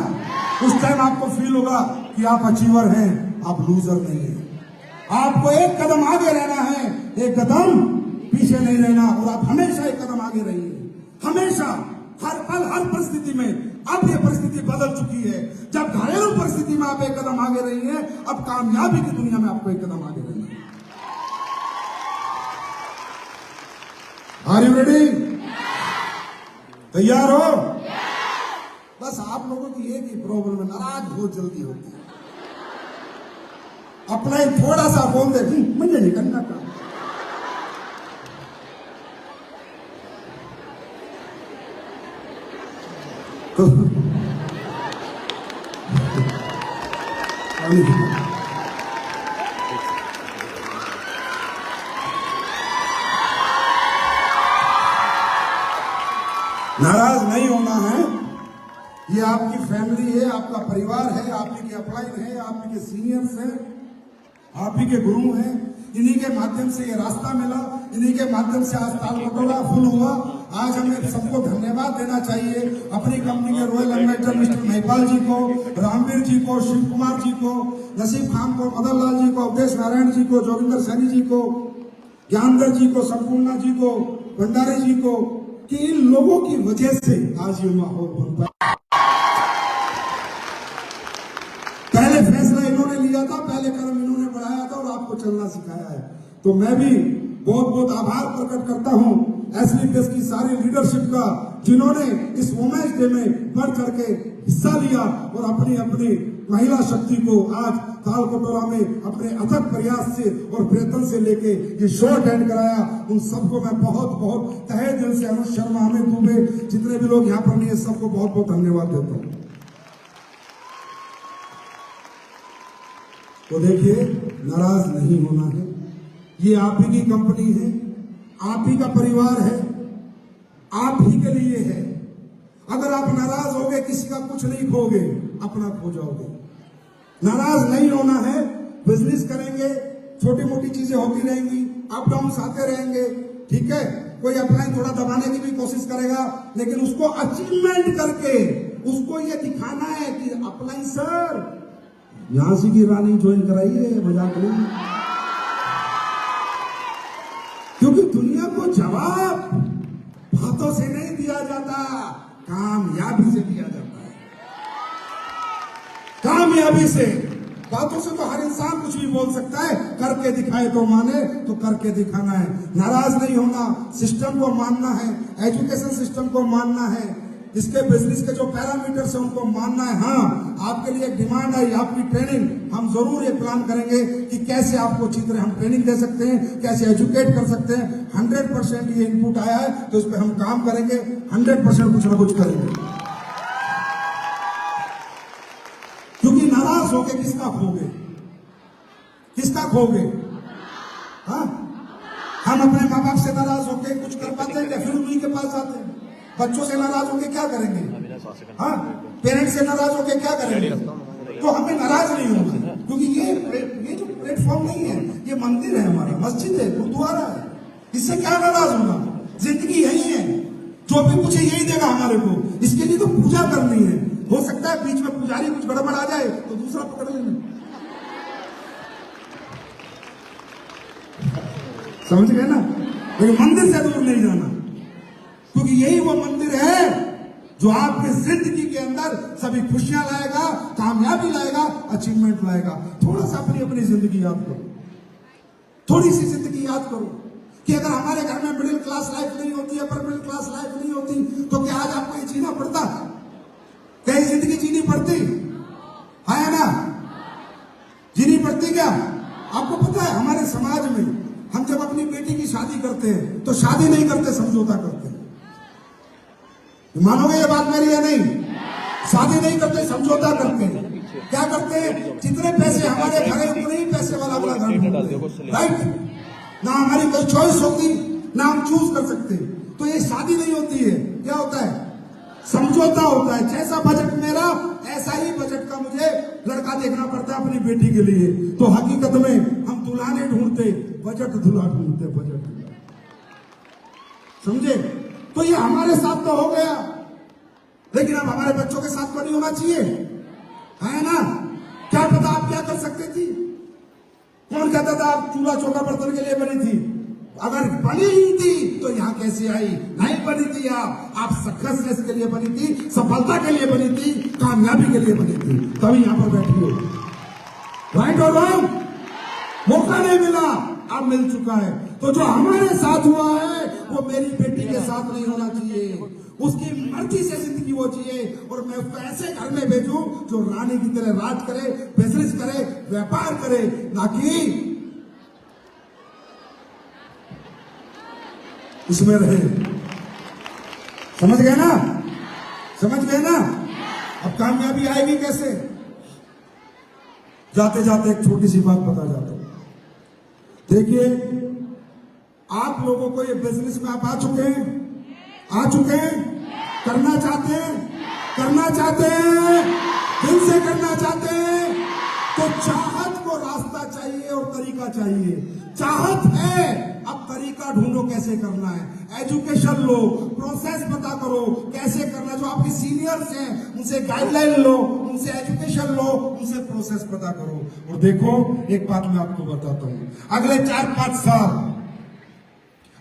उस टाइम आपको फील होगा कि आप अचीवर हैं, आप लूजर नहीं हैं। आपको एक कदम आगे रहना है, एक कदम पीछे नहीं रहना, और आप हमेशा एक कदम आगे रहिए, हमेशा, हर पल, हर परिस्थिति में। अब ये परिस्थिति बदल चुकी है। जब घरेलू परिस्थिति में आप एक कदम आगे रही हैं, अब कामयाबी की दुनिया में आपको एक कदम आगे रहना है। Are you ready? तैयार हो? बस आप लोगों की एक ही प्रॉब्लम है, नाराज बहुत जल्दी होती है। अपना ही थोड़ा सा बोल दे, मुझे नहीं करना था। नाराज नहीं होना है। ये आपकी फैमिली है, आपका परिवार है, आप ही के अपलाइन है, आप ही के सीनियर्स हैं, आप ही के गुरु हैं। इन्हीं के माध्यम से ये रास्ता मिला, इन्हीं के माध्यम से आज तालकटोरा फुल हुआ। आज हमें सबको धन्यवाद देना चाहिए, अपनी कंपनी के रॉयल एडवाइजर मिस्टर महिपाल जी को, रामवीर जी को, शिव कुमार जी को, नसीब खान को, मदन लाल जी को, अवधेश नारायण जी को, जोगिंदर सैनी जी को, ज्ञानदर जी को, संपूर्णा जी को, भंडारी जी को, कि इन लोगों की वजह से आज ये माहौल बन पाया। पहले फैसला इन्होंने लिया था, पहले कदम इन्होंने बढ़ाया था और आपको चलना सिखाया है। तो मैं भी बहुत बहुत आभार प्रकट करता हूं एसलीपीएस की सारी लीडरशिप का, जिन्होंने इस वुमेन्स डे में बढ़ चढ़ के हिस्सा लिया और अपनी अपनी महिला शक्ति को आज तालकटोरा में अपने अथक प्रयास से और प्रयत्न से लेके ये शो अटेंड कराया। उन सबको मैं बहुत बहुत तहे दिल से, अनुज शर्मा, अमित दुबे, जितने भी लोग यहाँ पर नहीं है, सबको बहुत बहुत धन्यवाद देता हूँ। तो देखिए, नाराज नहीं होना है। ये आप ही की कंपनी है, आप ही का परिवार है, आप ही के लिए है। अगर आप नाराज होगे, किसी का कुछ नहीं खोगे, अपना खो जाओगे। नाराज नहीं होना है। बिजनेस करेंगे, छोटी मोटी चीजें होती रहेंगी, अप डाउन आते रहेंगे, ठीक है। कोई अपलाइन थोड़ा दबाने की भी कोशिश करेगा, लेकिन उसको अचीवमेंट करके उसको ये दिखाना है कि अपलाइन सर झांसी की रानी ज्वाइन कराइए, मजाक नहीं। क्योंकि दुनिया को जवाब बातों से नहीं दिया जाता, कामयाबी से दिया जाता है। कामयाबी से, बातों से तो हर इंसान कुछ भी बोल सकता है, करके दिखाए तो माने, तो करके दिखाना है। नाराज नहीं होना, सिस्टम को मानना है, एजुकेशन सिस्टम को मानना है, इसके बिजनेस के जो पैरामीटर्स है उनको मानना है। हाँ, आपके लिए एक डिमांड है, आपकी ट्रेनिंग हम जरूर ये प्लान करेंगे कि कैसे आपको अच्छी तरह हम ट्रेनिंग दे सकते हैं, कैसे एजुकेट कर सकते हैं। 100% ये इनपुट आया है तो इस पर हम काम करेंगे, 100% कुछ ना कुछ करेंगे। क्योंकि नाराज होके किसका खोगे, किसका खोगे? हाँ, हम अपने माँ बाप से नाराज होके कुछ कर पाते हैं क्या? फिर उन्हीं के पास जाते हैं। बच्चों से नाराज होके क्या करेंगे? हाँ, पेरेंट्स से नाराज होके क्या करेंगे? तो हमें नाराज नहीं होना, क्योंकि ये जो प्लेटफॉर्म नहीं है, ये मंदिर है हमारा, मस्जिद है, गुरुद्वारा है। इससे क्या नाराज होना? जिंदगी यही है, जो भी पूछे यही देगा हमारे को। इसके लिए तो पूजा करनी है। हो सकता है बीच में पुजारी कुछ गड़बड़ आ जाए तो दूसरा पकड़ लेना। समझ गए ना? लेकिन मंदिर से दूर नहीं जाना, क्योंकि यही वो मंदिर है जो आपके जिंदगी के अंदर सभी खुशियां लाएगा, कामयाबी लाएगा, अचीवमेंट लाएगा। थोड़ा सा अपनी अपनी जिंदगी याद करो, थोड़ी सी जिंदगी याद करो कि अगर हमारे घर में मिडिल क्लास लाइफ नहीं होती, अपर मिडिल क्लास लाइफ नहीं होती, तो क्या आज आपको ये जीना पड़ता? क्या ये जिंदगी जीनी पड़ती है ना? जीनी पड़ती क्या? आपको पता है हमारे समाज में हम जब अपनी बेटी की शादी करते हैं तो शादी नहीं करते, समझौता करते हैं। मानोगे ये बात मेरी या नहीं? शादी नहीं करते, समझौता करते हैं। क्या करते हैं? जितने पैसे हमारे घर है उतने ही पैसे वाला अपना घर ढूंढते हैं, राइट? ना हमारी कोई चॉइस होती, ना हम चूज कर सकते। तो ये शादी नहीं होती है, क्या होता है? समझौता होता है। जैसा बजट मेरा, ऐसा ही बजट का मुझे लड़का देखना पड़ता है अपनी बेटी के लिए। तो हकीकत में हम दूल्हा नहीं ढूंढते, बजट दूल्हा ढूंढते, बजट। समझे? तो ये हमारे साथ तो हो गया, लेकिन अब हमारे बच्चों के साथ तो नहीं होना चाहिए, है ना? क्या पता आप क्या कर सकते थी? कौन कहता था आप चूल्हा चौका बर्तन के लिए बनी थी? अगर बनी ही थी तो यहाँ कैसे आई? नहीं बनी थी, आप सक्सेसनेस के लिए बनी थी, सफलता के लिए बनी थी, कामयाबी के लिए बनी थी, तभी यहाँ पर बैठी हो। राइट और रॉन्ग? मौका नहीं मिला, अब मिल चुका है। तो जो हमारे साथ हुआ है वो मेरी बेटी के साथ नहीं होना चाहिए। उसकी मर्जी से जिंदगी वो जिए और मैं उसको ऐसे घर में भेजूं जो रानी की तरह राज करे, बिजनेस करे, व्यापार करे, ना कि इसमें रहे। समझ गए ना? समझ गए ना? अब कामयाबी आएगी कैसे? जाते जाते एक छोटी सी बात बता जाता हूं। देखिए, आप लोगों को ये बिजनेस में आप आ चुके हैं, आ चुके हैं, करना चाहते हैं, करना चाहते हैं, दिल से करना चाहते हैं, तो चाहत को रास्ता चाहिए और तरीका चाहिए। चाहत है, अब तरीका ढूंढो कैसे करना है। एजुकेशन लो, प्रोसेस पता करो कैसे करना। जो आपके सीनियर्स हैं उनसे गाइडलाइन लो, उनसे एजुकेशन लो, उनसे प्रोसेस पता करो। और देखो, एक बात मैं आपको बताता हूं, अगले 4-5 साल,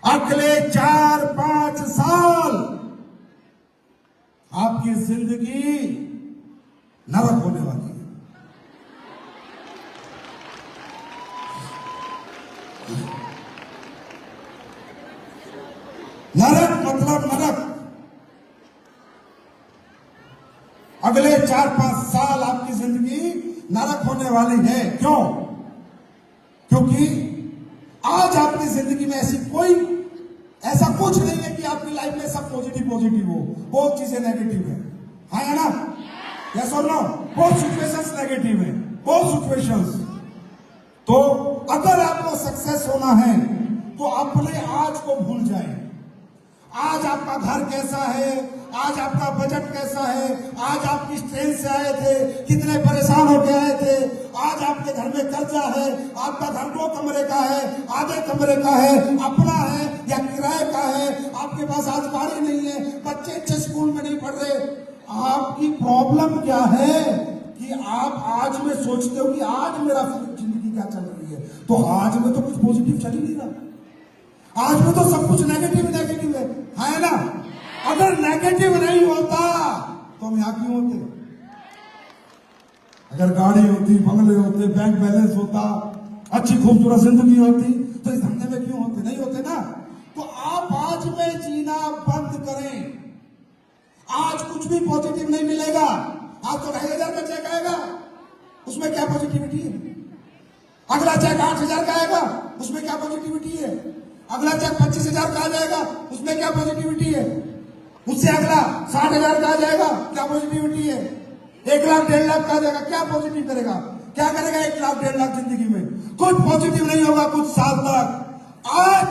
अगले 4-5 साल आपकी जिंदगी नरक होने वाली है। नरक मतलब नरक। अगले 4-5 साल आपकी जिंदगी नरक होने वाली है। क्यों? क्योंकि आज आपकी जिंदगी में ऐसा कुछ नहीं है कि आपकी लाइफ में सब पॉजिटिव हो। बहुत चीजें नेगेटिव है ना? यस और नो? बहुत सिचुएशंस नेगेटिव है, बहुत सिचुएशंस। तो अगर आपको सक्सेस होना है तो अपने आज को भूल जाए। आज आपका घर कैसा है, आज आपका बजट कैसा है, आज आप किस ट्रेन से आए थे, कितने परेशान होके आए थे, आज आपके घर में कर्जा है, आपका घर 2 कमरे का है, आधे कमरे का है, अपना है या किराए का है, आपके पास आज गाड़ी नहीं है, बच्चे अच्छे स्कूल में नहीं पढ़ रहे। आपकी प्रॉब्लम क्या है? कि आप आज में सोचते हो कि आज मेरा जिंदगी क्या चल रही है, तो आज में तो कुछ पॉजिटिव चल ही नहीं रहा। आज में तो सब कुछ नेगेटिव नेगेटिव है ना। अगर नेगेटिव नहीं होता तो हम यहां क्यों होते? अगर गाड़ी होती, बंगले होते, बैंक बैलेंस होता, अच्छी खूबसूरत जिंदगी होती, तो इस धंधे में क्यों होते? नहीं होते ना। तो आप आज में जीना बंद करें। आज कुछ भी पॉजिटिव नहीं मिलेगा। आज तो 2,500 का चेक आएगा, उसमें क्या पॉजिटिविटी है? अगला चेक 8,000 का आएगा, उसमें क्या पॉजिटिविटी है? अगला चेक 25,000 का आ जाएगा, उसमें क्या पॉजिटिविटी है? उससे अगला 60,000 का आ जाएगा, क्या पॉजिटिविटी है? 1 लाख 1.5 लाख का आ जाएगा, क्या पॉजिटिव करेगा? क्या करेगा 1 लाख 1.5 लाख जिंदगी में? कुछ पॉजिटिव नहीं होगा कुछ साल तक। आज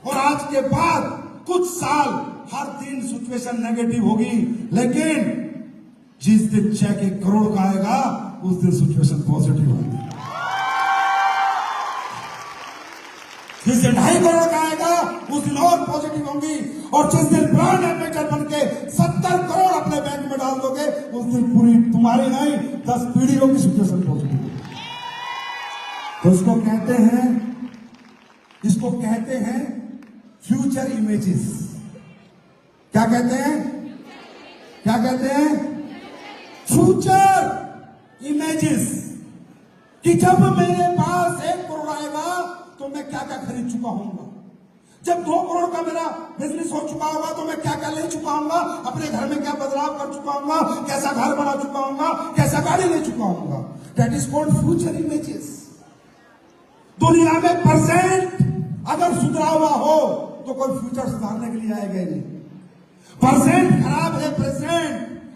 और आज के बाद कुछ साल हर दिन सिचुएशन नेगेटिव होगी, लेकिन जिस दिन चेक 1 करोड़ का आएगा उस दिन सिचुएशन पॉजिटिव होगी। जिस दिन 2.5 करोड़ का आएगा उस दिन और पॉजिटिव होंगी। और जिस दिन ब्रांड एम्बेसडर बन के 70 करोड़ अपने बैंक में डाल दोगे उस दिन पूरी तुम्हारी नहीं 10 पीढ़ियों की सिचुएशन पॉजिटिव होगी। तो इसको कहते हैं फ्यूचर इमेजेस। क्या कहते हैं? क्या कहते हैं? Future images. कि जब मेरे पास 1 करोड़ आएगा तो मैं क्या क्या खरीद चुका हूंगा, जब 2 करोड़ का मेरा बिजनेस हो चुका होगा तो मैं क्या क्या ले चुका हूंगा, अपने घर में क्या बदलाव कर चुका हूंगा, कैसा घर बना चुका हूंगा, कैसा गाड़ी ले चुका हूंगा। That is called future images. दुनिया में परसेंट अगर सुधरा हुआ हो तो कोई फ्यूचर सुधारने के लिए आएगा नहीं। परसेंट खराब है प्रेजेंट,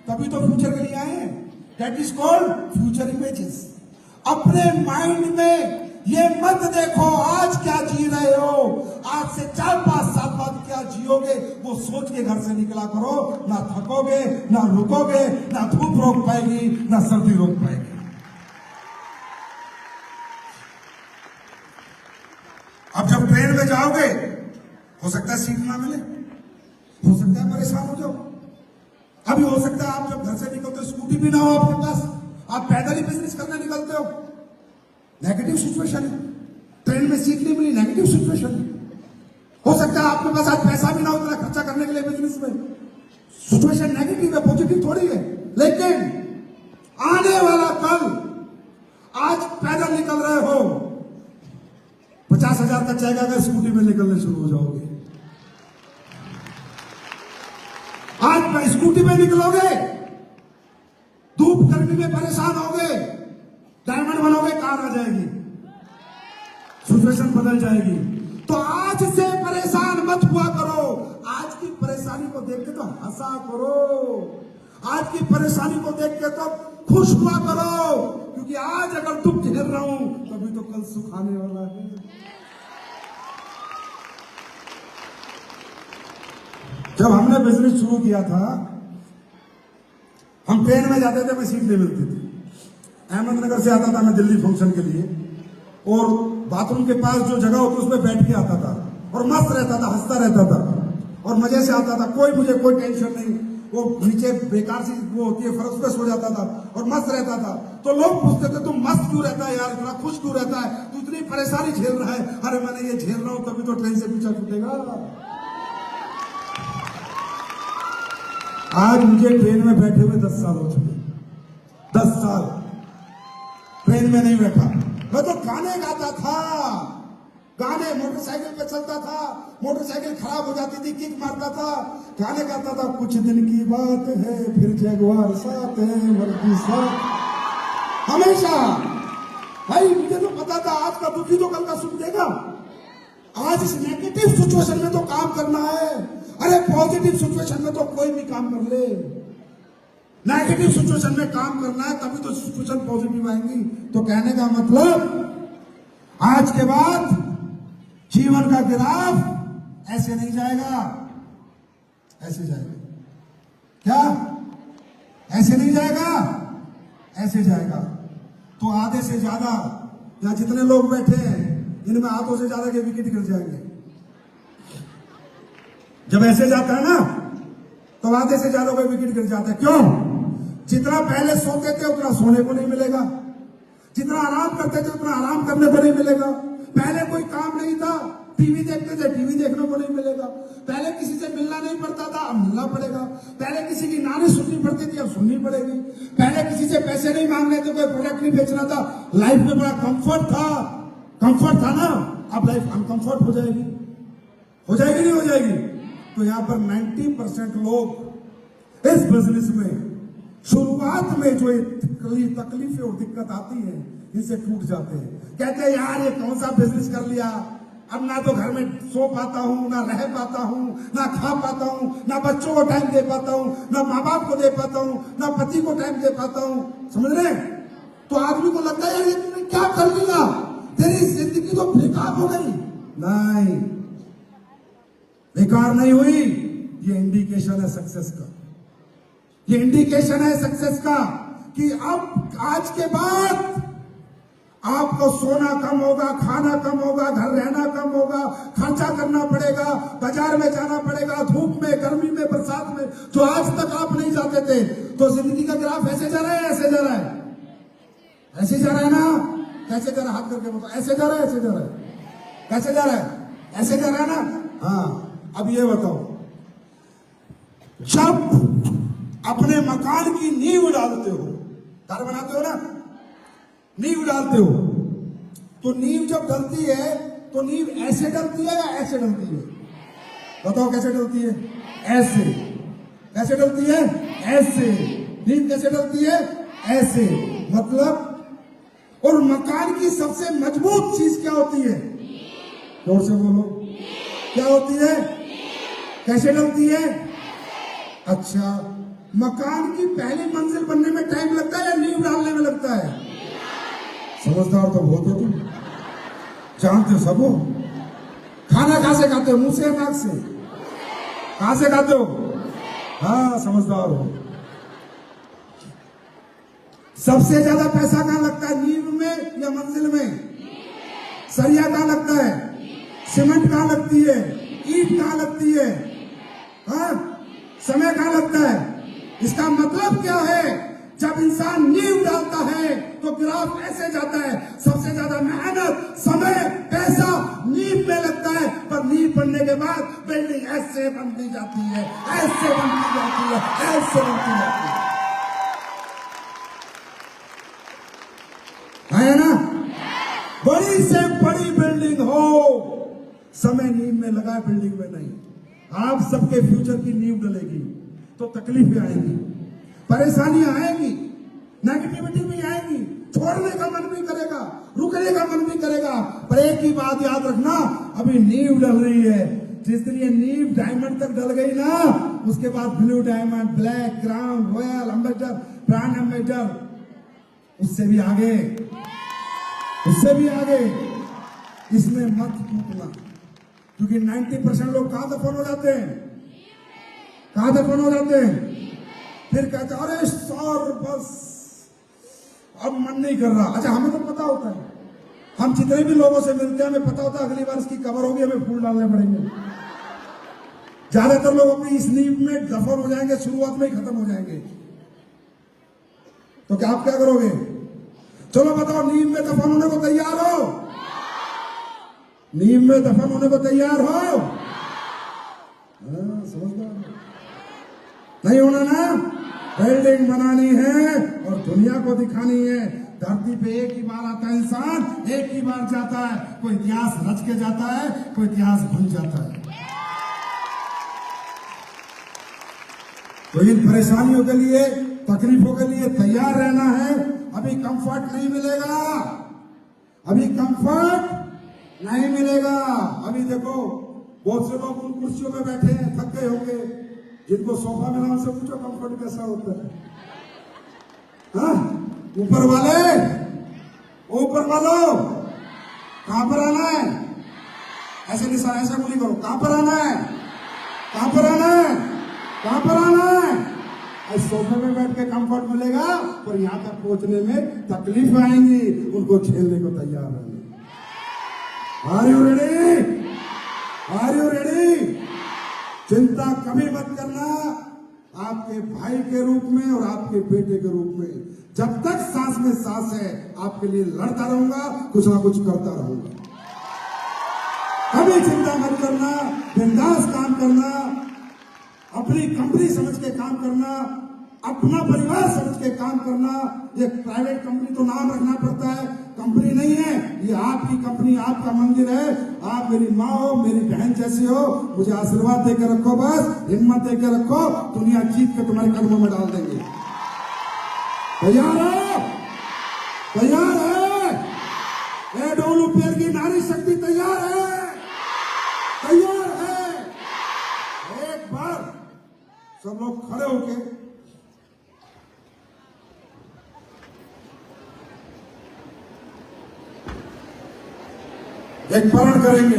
तभी तो फ्यूचर के लिए आए हैं। That is called future images. अपने माइंड में ये मत देखो आज क्या जी रहे हो, आज से 4-5 साल बाद क्या जियोगे, वो सोच के घर से निकला करो। ना थकोगे, ना रुकोगे, ना धूप रोक पाएगी, ना सर्दी रोक पाएगी। अब जब ट्रेन में जाओगे हो सकता है सीट ना मिले, हो सकता है परेशान हो जाओ। अभी हो सकता है आप जब घर से निकलते हो स्कूटी भी ना हो आपके पास, आप पैदल ही बिजनेस करने निकलते हो, नेगेटिव सिचुएशन है। ट्रेन में सीट नहीं मिली, नेगेटिव सिचुएशन है। हो सकता है आपके पास आज पैसा भी ना हो इतना खर्चा करने के लिए बिजनेस में, सिचुएशन नेगेटिव है, पॉजिटिव थोड़ी है। लेकिन आने वाला कल, आज पैदल निकल रहे हो, 50,000 का चेक आएगा, स्कूटी में निकलने शुरू हो जाओगे। आज स्कूटी में निकलोगे, धूप गर्मी में परेशान होगे, डायमंड बनोगे, कार आ जाएगी, सिचुएशन बदल जाएगी। तो आज से परेशान मत हुआ करो। आज की परेशानी को देख के तो हंसा करो, आज की परेशानी को देख के तो खुश हुआ करो, क्योंकि आज अगर दुख झेल रहा हूं तभी तो कल सुख आने वाला है। जब हमने बिजनेस शुरू किया था, हम ट्रेन में जाते थे, हमें सीट नहीं मिलती थी। अहमदनगर से आता था मैं दिल्ली फंक्शन के लिए, और बाथरूम के पास जो जगह होती उसमें बैठ के आता था और मस्त रहता था, हंसता रहता था और मजे से आता था। मुझे कोई टेंशन नहीं, वो नीचे बेकार सी वो होती है फर्श पे सो जाता था और मस्त रहता था। तो लोग पूछते थे तुम मस्त क्यों रहता है यार, इतना खुश क्यों रहता है, तू इतनी परेशानी झेल रहा है। अरे मैंने ये झेल रहा हूं तभी तो ट्रेन से पीछा छूटेगा। आज मुझे ट्रेन में बैठे हुए 10 साल हो चुके, 10 साल ट्रेन में नहीं बैठा। मैं तो गाने गाता था, गाने मोटरसाइकिल पे चलता था, मोटरसाइकिल खराब हो जाती थी, किक मारता था, गाने गाता था। कुछ दिन की बात है फिर जगवार साथ है मर्दी साथ, हमेशा। भाई मुझे तो पता था आज का दुखी तो कल का सुख देगा। आज इस नेगेटिव सिचुएशन में तो काम करना है। अरे पॉजिटिव सिचुएशन में तो कोई भी काम कर ले, नेगेटिव सिचुएशन में काम करना है तभी तो सिचुएशन पॉजिटिव आएंगी। तो कहने का मतलब आज के बाद जीवन का ग्राफ ऐसे नहीं जाएगा, ऐसे जाएगा। क्या? ऐसे नहीं जाएगा, ऐसे जाएगा। तो आधे से ज्यादा यहां जितने लोग बैठे हैं इनमें आधों से ज्यादा के विकेट गिर जाएंगे। जब ऐसे जाता है ना तो आधे से ज्यादा का विकेट गिर जाता है। क्यों? जितना पहले सोते थे उतना सोने को नहीं मिलेगा, जितना आराम करते थे उतना आराम करने को नहीं मिलेगा। पहले कोई काम नहीं था, टीवी देखते थे, टीवी देखने को नहीं मिलेगा। पहले किसी से मिलना नहीं पड़ता था, अब मिलना पड़ेगा। पहले किसी की नानी सुननी पड़ती थी, अब सुननी पड़ेगी। पहले किसी से पैसे नहीं मांगने थे, कोई प्रोडक्ट नहीं बेचना था, लाइफ में बड़ा कंफर्ट था ना। अब लाइफ अनकंफर्ट हो जाएगी, नहीं हो जाएगी? तो यहाँ पर 90% लोग इस बिजनेस में शुरुआत में जो तकलीफें और दिक्कत आती है, इनसे टूट जाते हैं। कहते हैं यार ये कौन सा बिजनेस कर लिया, अब ना तो घर में सो पाता हूँ, ना रह पाता हूँ, ना खा पाता हूँ, ना बच्चों को टाइम दे पाता हूँ, ना माँ बाप को दे पाता हूँ, ना पति को टाइम दे पाता हूँ। समझ रहे? तो आदमी को लगता है यार ये तूने क्या कर लिया, तेरी जिंदगी तो बेकार हो गई। नहीं, बेकार नहीं हुई। ये इंडिकेशन है सक्सेस का, ये इंडिकेशन है सक्सेस का कि अब आज के बाद आपको सोना कम होगा, खाना कम होगा, घर रहना कम होगा, खर्चा करना पड़ेगा, बाजार में जाना पड़ेगा, धूप में, गर्मी में, बरसात में, जो आज तक आप नहीं जाते थे। तो जिंदगी का ग्राफ ऐसे जा रहा है, ऐसे जा रहा है, ऐसे जा रहा है ना? कैसे जा रहा है? हाथ करके बताओ, ऐसे जा रहा है, ऐसे जा रहा है, कैसे जा रहा है? ऐसे जा रहा है ना? हाँ, अब ये बताओ, जब अपने मकान की नींव डालते हो, घर बनाते हो ना, नींव डालते हो, तो नींव जब डलती है तो नींव ऐसे डलती है या ऐसे डलती है? बताओ कैसे डलती है? ऐसे। कैसे डलती है? ऐसे। नींव कैसे डलती है? ऐसे। मतलब, और मकान की सबसे मजबूत चीज क्या होती है? जोर से बोलो, क्या होती है? कैसे डलती है? अच्छा, मकान की पहली मंजिल बनने में टाइम लगता है या नींव डालने में लगता है? समझदार तो बहुत हो तुम, जानते हो सब हो। खाना कहां से खाते हो? मुंह से, नाक से? कहां से खाते हो? हाँ, समझदार हो। सबसे ज्यादा पैसा कहां लगता है, नींव में या मंजिल में? सरिया कहां लगता है? सीमेंट कहां लगती है? ईंट कहां लगती है? हाँ, समय कहां लगता है? इसका मतलब क्या है? जब इंसान नींव डालता है तो ग्राफ ऐसे जाता है। सबसे ज्यादा मेहनत, समय, पैसा नींव में लगता है, पर नींव बनने के बाद बिल्डिंग ऐसे बनती जाती है, ऐसे बनती जाती है, ऐसे बनती जाती है ना? बड़ी से बड़ी बिल्डिंग हो, समय नींव में लगा, बिल्डिंग में नहीं। आप सबके फ्यूचर की नींव डलेगी तो तकलीफें आएंगी, परेशानियां आएंगी, नेगेटिविटी भी आएंगी, छोड़ने का मन भी करेगा, रुकने का मन भी करेगा। पर एक ही बात याद रखना, अभी नींव डल रही है। जिस दिन ये नींव डायमंड तक डल गई ना, उसके बाद blue diamond, black, crown, royal, ambassador, brand ambassador, उससे भी आगे, उससे भी आगे। इसमें मत टूटना, क्योंकि 90% लोग कहां दफन हो जाते हैं? कहां दफन हो जाते हैं? फिर कहते अरे सर बस अब मन नहीं कर रहा। अच्छा, हमें तो पता होता है, हम जितने भी लोगों से मिलते हैं हमें पता होता है अगली बार इसकी कवर होगी, हमें फूल डालने पड़ेंगे। ज्यादातर लोग अपनी इस नींव में दफन हो जाएंगे, शुरुआत में ही खत्म हो जाएंगे। तो क्या आप क्या करोगे? चलो बताओ, नींव में दफन होने को तैयार हो? नींव में दफन होने को तैयार हो? समझदार नहीं होना ना? बिल्डिंग बनानी है और दुनिया को दिखानी है। धरती पे एक ही बार आता है इंसान, एक ही बार जाता है। कोई इतिहास रच के जाता है, कोई इतिहास भूल जाता है। तो इन परेशानियों के लिए, तकलीफों के लिए तैयार रहना है। अभी कंफर्ट नहीं मिलेगा, अभी कंफर्ट नहीं मिलेगा। अभी देखो, बहुत से लोग उन कुर्सियों में बैठे हैं, थक गए होंगे। जिनको सोफा मिला उनसे पूछो कंफर्ट कैसा होता है। हाँ, ऊपर वाले, ऊपर वालों, कहां पर आना है? ऐसे नहीं सर, ऐसा बोली करो, कहां पर आना है? कहां पर आना है? कहां पर आना है? इस सोफे में बैठ के कंफर्ट मिलेगा, और यहां तक पहुंचने में तकलीफ आएंगी। उनको झेलने को तैयार रहना। Are you ready? Are you ready? चिंता कभी मत करना, आपके भाई के रूप में और आपके बेटे के रूप में। जब तक सांस में सांस है आपके लिए लड़ता रहूंगा, कुछ ना कुछ करता रहूंगा। कभी चिंता मत करना, बिंदास काम करना, अपनी कंपनी समझ के काम करना, अपना परिवार समझ के काम करना। ये प्राइवेट कंपनी तो नाम रखना पड़ता है, कंपनी नहीं है ये, आपकी कंपनी, आपका मंदिर है। आप मेरी माँ हो, मेरी बहन जैसी हो, मुझे आशीर्वाद देकर रखो, बस हिम्मत देकर रखो, दुनिया जीत के तुम्हारे कदमों में डाल देंगे। तैयार हो? तैयार है? एडोलूपेर की नारी शक्ति तैयार है? तैयार है? एक बार सब लोग खड़े होके एक प्रण करेंगे।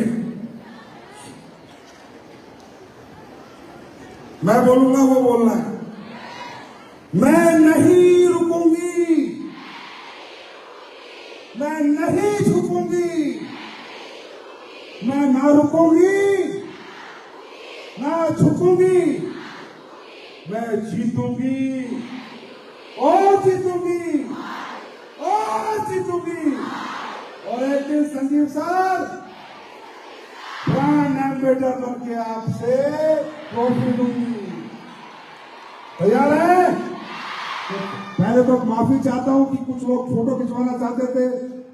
मैं बोलूंगा, वो बोलना है। मैं नहीं रुकूंगी, मैं नहीं झुकूंगी, मैं ना रुकूंगी ना झुकूंगी, मैं जीतूंगी और जीतूंगी और जीतूंगी। और एक दिन संजीव सर ब्रांड एम्बेसडर बन के आपसे ट्रॉफी दूंगी। तैयार है? पहले तो माफी चाहता हूं कि कुछ लोग फोटो खिंचवाना चाहते थे,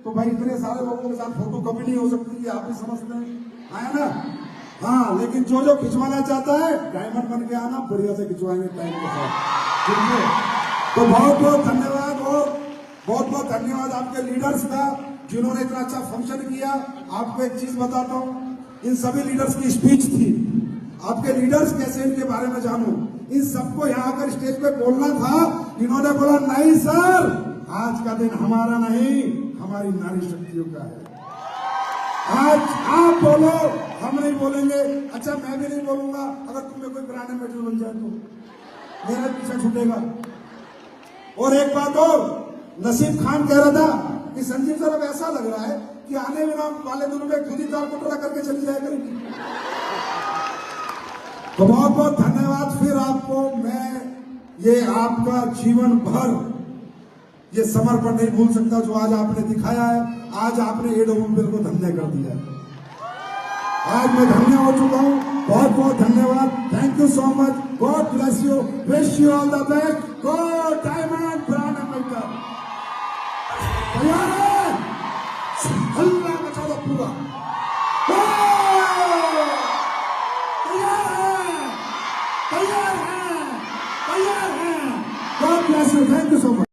तो भाई इतने सारे लोगों के साथ फोटो कभी नहीं हो सकती, आप भी समझते हैं, आया ना? हाँ, लेकिन जो खिंचवाना चाहता है डायमंड बन के आना, बढ़िया से खिंचवाएंगे टाइम के साथ, ठीक है? तो बहुत बहुत धन्यवाद, और बहुत बहुत धन्यवाद आपके लीडर्स का जिन्होंने इतना अच्छा फंक्शन किया। आपको एक चीज बताता हूं, इन सभी लीडर्स की स्पीच थी। आपके लीडर्स कैसे, इनके बारे में जानूं। इन सबको यहाँ आकर स्टेज पे बोलना था, इन्होंने बोला नहीं सर, आज का दिन हमारा नहीं, हमारी नारी शक्तियों का है। आज आप बोलो, हम नहीं बोलेंगे। अच्छा, मैं भी नहीं बोलूंगा, अगर तुम्हें कोई ब्रांड एम्बेसडर बन जाए तो मेरा पीछा छूटेगा। और एक बात और, नसीब खान कह रहा था कि संजीव सर अब ऐसा लग रहा है कि आने वाले दिनों में खुद ही ताल कुटरा करके चली जाया करेंगी। तो बहुत बहुत धन्यवाद फिर आपको। मैं ये आपका जीवन भर ये समर्पण नहीं भूल सकता जो आज आपने दिखाया है। आज आपने एडोलूपेर को धन्य कर दिया है। आज मैं धन्य हो चुका हूं। बहुत बहुत धन्यवाद। Thank you so much. God bless you, wish you all the best. God diamond brand ambassador. तैयार है? हल्ला मचा दो पूरा। तैयार है? तैयार है? तैयार है? God bless you. Thank you so much.